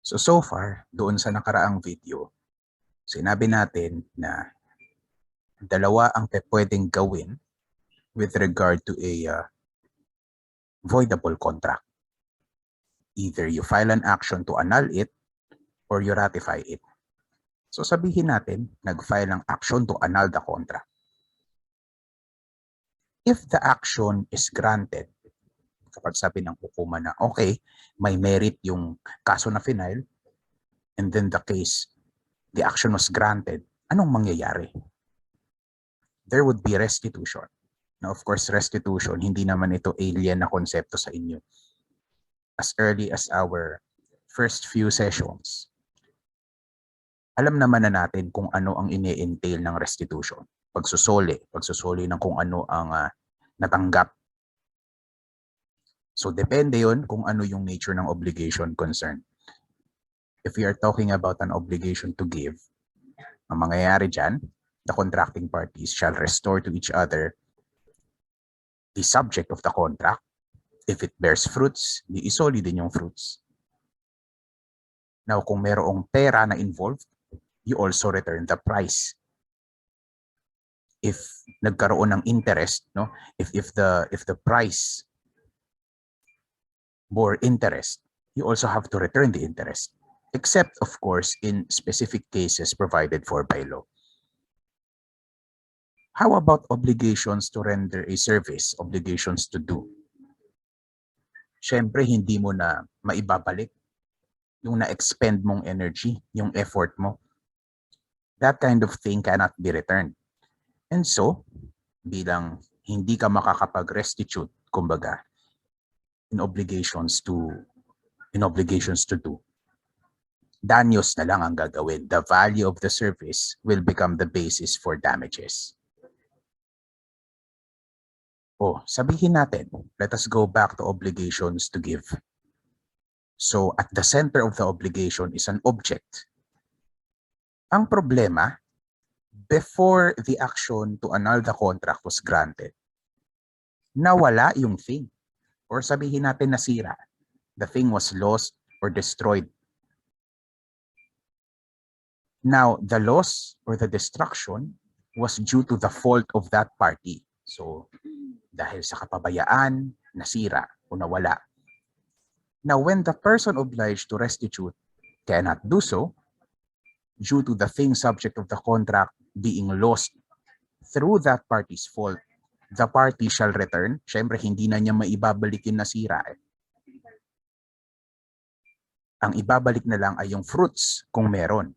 So far, doon sa nakaraang video, sinabi natin na dalawa ang pwedeng gawin with regard to a voidable contract. Either you file an action to annul it or you ratify it. So sabihin natin, nag-file ng action to annul the contract. If the action is granted, kapag sabi ng hukuman na, okay, may merit yung kaso na final, and then the action was granted, anong mangyayari? There would be restitution. Now, of course, restitution, hindi naman ito alien na konsepto sa inyo. As early as our first few sessions, alam naman na natin kung ano ang ini-entail ng restitution. Pagsusoli ng kung ano ang natanggap. So, depende yun kung ano yung nature ng obligation concerned. If we are talking about an obligation to give, ang mangyayari dyan, the contracting parties shall restore to each other the subject of the contract. If it bears fruits, di isoli din yung fruits. Now, kung merong pera na involved, you also return the price. If nagkaroon ng interest, no? If the price bore interest, you also have to return the interest. Except, of course, in specific cases provided for by law. How about obligations to render a service, obligations to do? Siyempre, hindi mo na maibabalik yung na-expend mong energy, yung effort mo. That kind of thing cannot be returned. And so, bilang hindi ka makakapag-restitute, kumbaga, in obligations to do, danyos na lang ang gagawin. The value of the service will become the basis for damages. Sabihin natin, let us go back to obligations to give. So, at the center of the obligation is an object. Ang problema, before the action to annul the contract was granted, nawala yung thing. Or sabihin natin nasira. The thing was lost or destroyed. Now, the loss or the destruction was due to the fault of that party. So, dahil sa kapabayaan, nasira o nawala. Now, when the person obliged to restitute cannot do so, due to the thing subject of the contract being lost through that party's fault, the party shall return. Siyempre, hindi na niya maibabalik yung nasira. Ang ibabalik na lang ay yung fruits kung meron.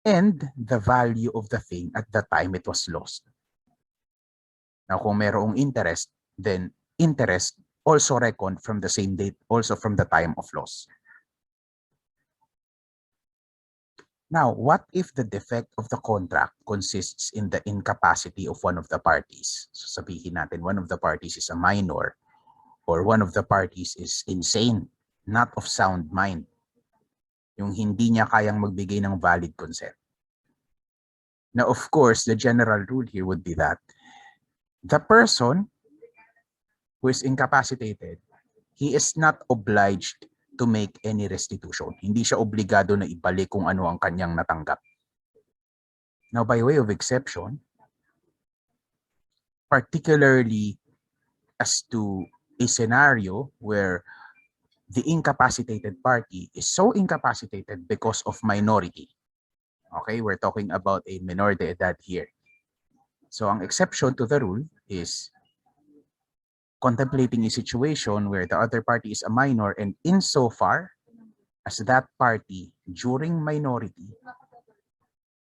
And the value of the thing at the time it was lost. Now, kung merong interest, then interest also reckoned from the same date, also from the time of loss. Now, what if the defect of the contract consists in the incapacity of one of the parties? So sabihin natin, one of the parties is a minor, or one of the parties is insane, not of sound mind. Yung hindi niya kayang magbigay ng valid consent. Now, of course, the general rule here would be that the person who is incapacitated, he is not obliged to make any restitution. Hindi siya obligado na ibalik kung ano ang kanyang natanggap. Now, by way of exception, particularly as to a scenario where the incapacitated party is so incapacitated because of minority. Okay, we're talking about a menor de edad here. So, ang exception to the rule is contemplating a situation where the other party is a minor, and insofar as that party during minority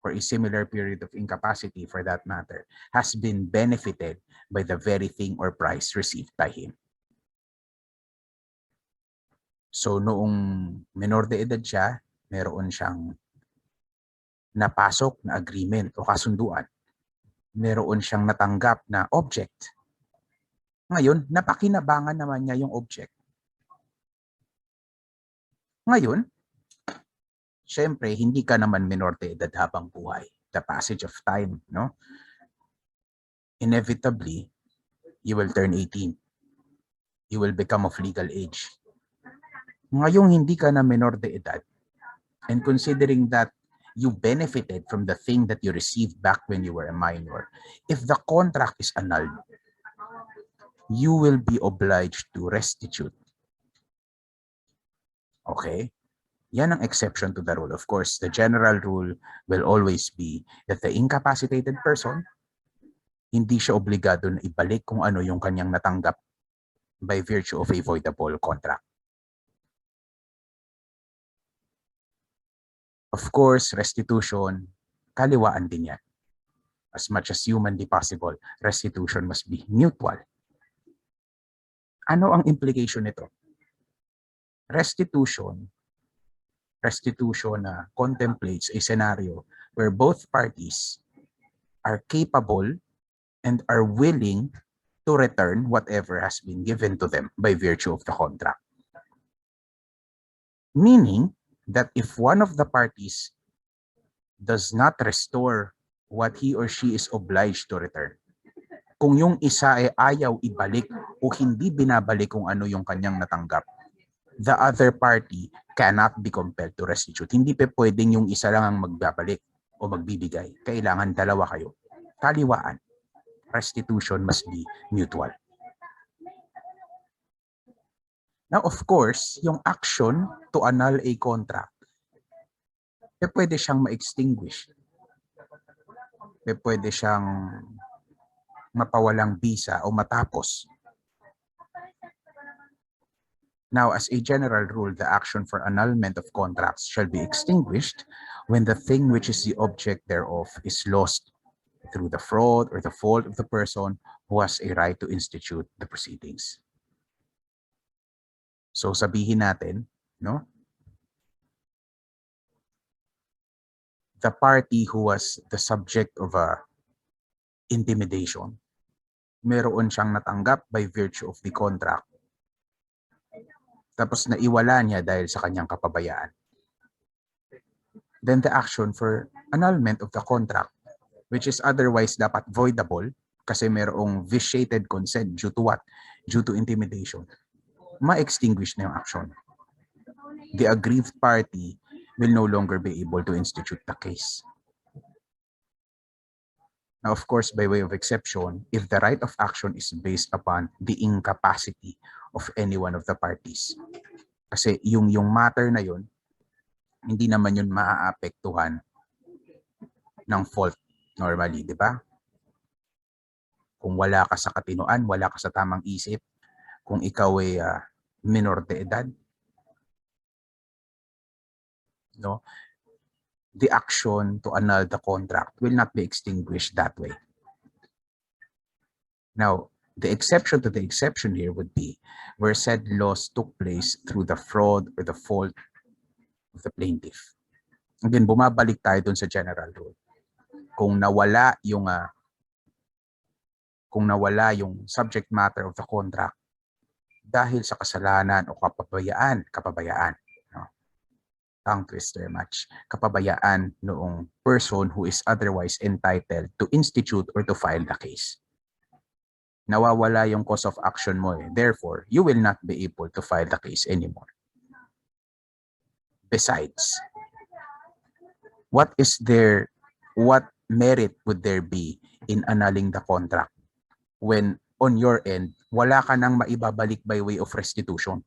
or a similar period of incapacity for that matter has been benefited by the very thing or price received by him. So noong menor de edad siya, meron siyang napasok na agreement o kasunduan. Meron siyang natanggap na object. Ngayon, napakinabangan naman niya yung object. Ngayon, syempre, hindi ka naman minor de edad habang buhay. The passage of time, no? Inevitably, you will turn 18. You will become of legal age. Ngayong hindi ka na menor de edad, and considering that you benefited from the thing that you received back when you were a minor, if the contract is annulled, you will be obliged to restitute. Okay? Yan ang exception to the rule. Of course, the general rule will always be that the incapacitated person, hindi siya obligado na ibalik kung ano yung kanyang natanggap by virtue of a voidable contract. Of course, restitution, kaliwaan din yan. As much as humanly possible, restitution must be mutual. Ano ang implication nito? Restitution contemplates a scenario where both parties are capable and are willing to return whatever has been given to them by virtue of the contract. Meaning that if one of the parties does not restore what he or she is obliged to return, kung yung isa ay ayaw ibalik o hindi binabalik kung ano yung kanyang natanggap, the other party cannot be compelled to restitute. Hindi pa pwedeng yung isa lang ang magbabalik o magbibigay. Kailangan dalawa kayo. Kaliwaan. Restitution must be mutual. Now, of course, yung action to annul a contract, pwede siyang ma-extinguish. Pwede siyang mapawalang bisa o matapos. Now, as a general rule, the action for annulment of contracts shall be extinguished when the thing which is the object thereof is lost through the fraud or the fault of the person who has a right to institute the proceedings. So sabihin natin, no? The party who was the subject of a intimidation, meron siyang natanggap by virtue of the contract. Tapos naiwala niya dahil sa kanyang kapabayaan. Then the action for annulment of the contract, which is otherwise dapat voidable kasi merong vitiated consent due to what? Due to intimidation. Ma-extinguish na yung action. The aggrieved party will no longer be able to institute the case. Now, of course, by way of exception, if the right of action is based upon the incapacity of any one of the parties. Kasi yung matter na yun, hindi naman yun maaapektuhan ng fault normally, di ba? Kung wala ka sa katinoan, wala ka sa tamang isip, kung ikaw ay minor de edad, no? The action to annul the contract will not be extinguished that way. Now, the exception to the exception here would be where said loss took place through the fraud or the fault of the plaintiff. Again, bumabalik tayo dun sa general rule. Kung nawala yung subject matter of the contract dahil sa kasalanan o kapabayaan, no? Tongue twister match, kapabayaan noong person who is otherwise entitled to institute or to file the case. Nawawala yung cause of action mo eh. Therefore, you will not be able to file the case anymore. Besides, what merit would there be in annulling the contract when on your end, wala ka nang maibabalik by way of restitution?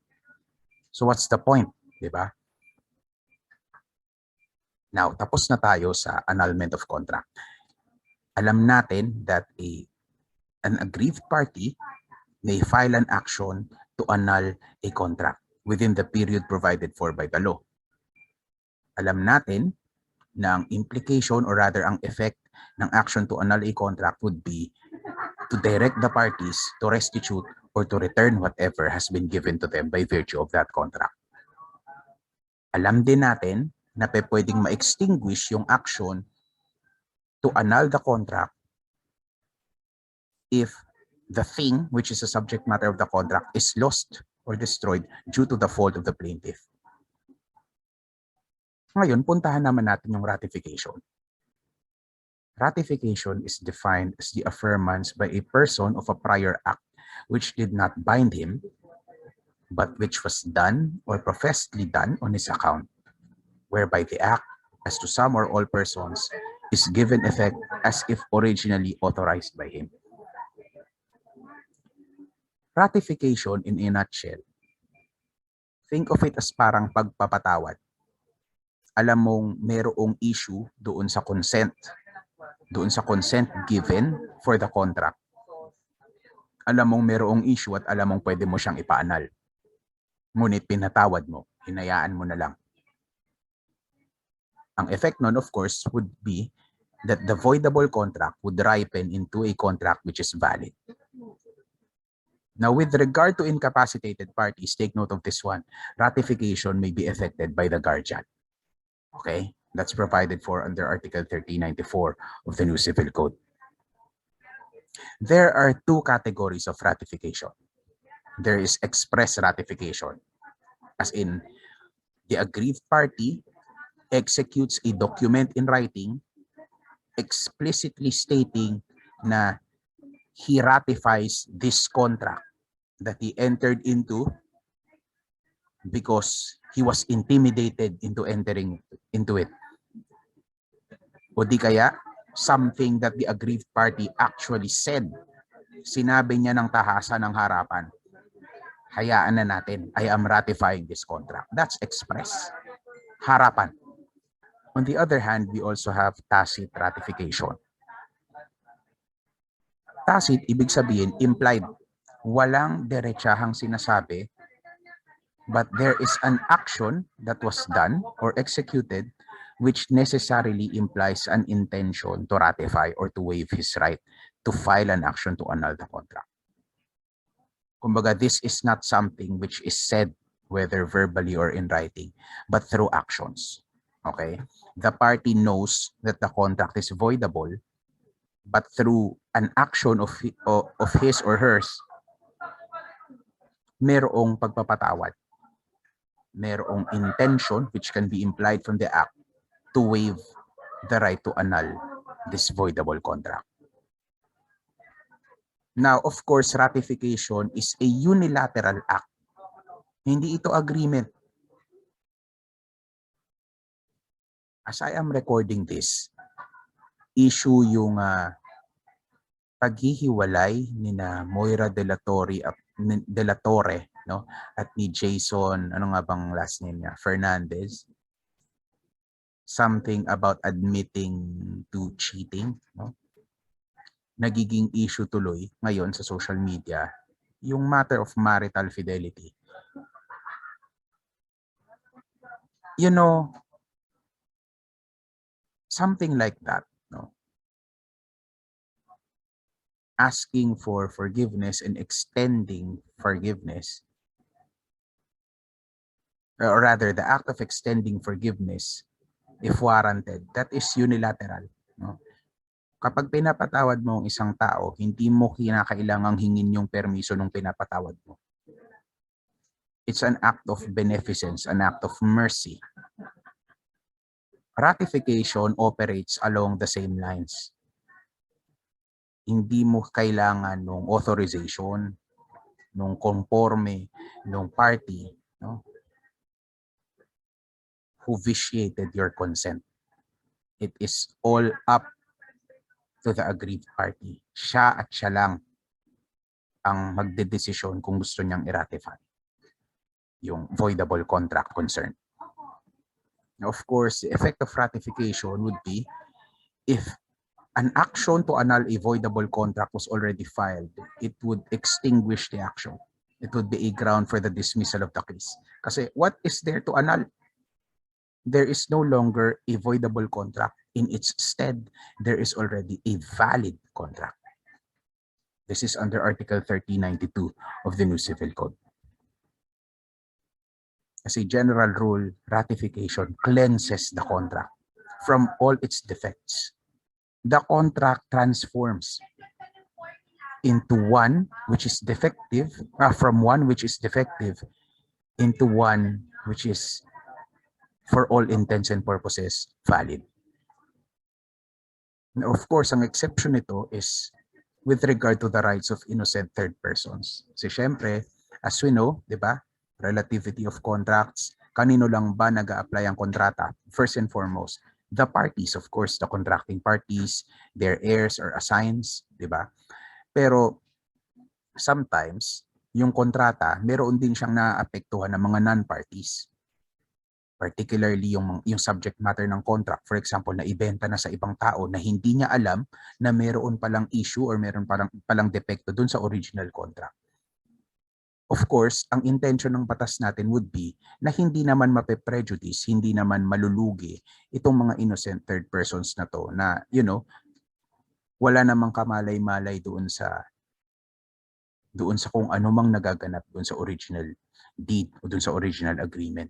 So what's the point, di ba? Now, tapos na tayo sa annulment of contract. Alam natin that an aggrieved party may file an action to annul a contract within the period provided for by the law. Alam natin na ang implication or rather ang effect ng action to annul a contract would be to direct the parties to restitute or to return whatever has been given to them by virtue of that contract. Alam din natin na pwedeng ma-extinguish yung action to annul the contract if the thing which is the subject matter of the contract is lost or destroyed due to the fault of the plaintiff. Ngayon, puntahan naman natin yung ratification. Ratification is defined as the affirmance by a person of a prior act which did not bind him but which was done or professedly done on his account, whereby the act, as to some or all persons, is given effect as if originally authorized by him. Ratification in a nutshell. Think of it as parang pagpapatawad. Alam mong merong issue doon sa consent given for the contract. Alam mong merong issue at alam mong pwede mo siyang ipaanal. Ngunit pinatawad mo, hinayaan mo na lang. Ang effect nun, of course, would be that the voidable contract would ripen into a contract which is valid. Now, with regard to incapacitated parties, take note of this one. Ratification may be effected by the guardian. Okay? That's provided for under Article 1394 of the New Civil Code. There are two categories of ratification. There is express ratification, as in the aggrieved party executes a document in writing explicitly stating na he ratifies this contract that he entered into because he was intimidated into entering into it. O di kaya, something that the aggrieved party actually said. Sinabi niya ng tahasan ng harapan, hayaan na natin, I am ratifying this contract. That's express. Harapan. On the other hand, we also have tacit ratification. Tacit, ibig sabihin, implied. Walang diretsahang sinasabi, but there is an action that was done or executed which necessarily implies an intention to ratify or to waive his right to file an action to annul the contract. Kumbaga, this is not something which is said, whether verbally or in writing, but through actions. Okay? The party knows that the contract is voidable, but through an action of his or hers, merong pagpapatawad. Merong intention which can be implied from the act to waive the right to annul this voidable contract. Now, of course, ratification is a unilateral act. Hindi ito agreement. As I am recording this, issue yung paghihiwalay ni na Moira de la Torre, no? At ni Jason, ano nga bang last name niya? Fernandez. Something about admitting to cheating, no? Nagiging issue tuloy ngayon sa social media yung matter of marital fidelity. You know, something like that, no? Asking for forgiveness and extending forgiveness, or rather the act of extending forgiveness, if warranted, that is unilateral, no? Kapag pinapatawad mo ang isang tao, hindi mo kinakailangang hingin yung permiso ng pinapatawad mo. It's an act of beneficence, an act of mercy. Ratification operates along the same lines. Hindi mo kailangan ng authorization, ng conforme, ng party, no, who vitiated your consent. It is all up to the aggrieved party. Siya at siya lang ang magdedesisyon kung gusto niyang i-ratify yung voidable contract concern. Now, of course, the effect of ratification would be if an action to annul a voidable contract was already filed, it would extinguish the action. It would be a ground for the dismissal of the case. Kasi what is there to annul? There is no longer a voidable contract. In its stead, there is already a valid contract. This is under Article 1392 of the New Civil Code. As a general rule, ratification cleanses the contract from all its defects. The contract transforms into one which is defective, from one which is defective into one which is, for all intents and purposes, valid. Now, of course, ang exception nito is with regard to the rights of innocent third persons. Kasi syempre, as we know, di ba, relativity of contracts, kanino lang ba nag-a-apply ang kontrata? First and foremost, the parties, of course, the contracting parties, their heirs or assigns, di ba? Pero sometimes, yung kontrata, meron din siyang naaapektuhan ng mga non-parties. Particularly yung subject matter ng contract. For example, na ibenta na sa ibang tao na hindi niya alam na meron palang issue or meron palang depekto dun sa original contract. Of course, ang intention ng batas natin would be na hindi naman mape-prejudice, hindi naman malulugi itong mga innocent third persons na to na, you know, wala namang kamalay-malay doon sa kung ano mang nagaganap doon sa original deed o doon sa original agreement.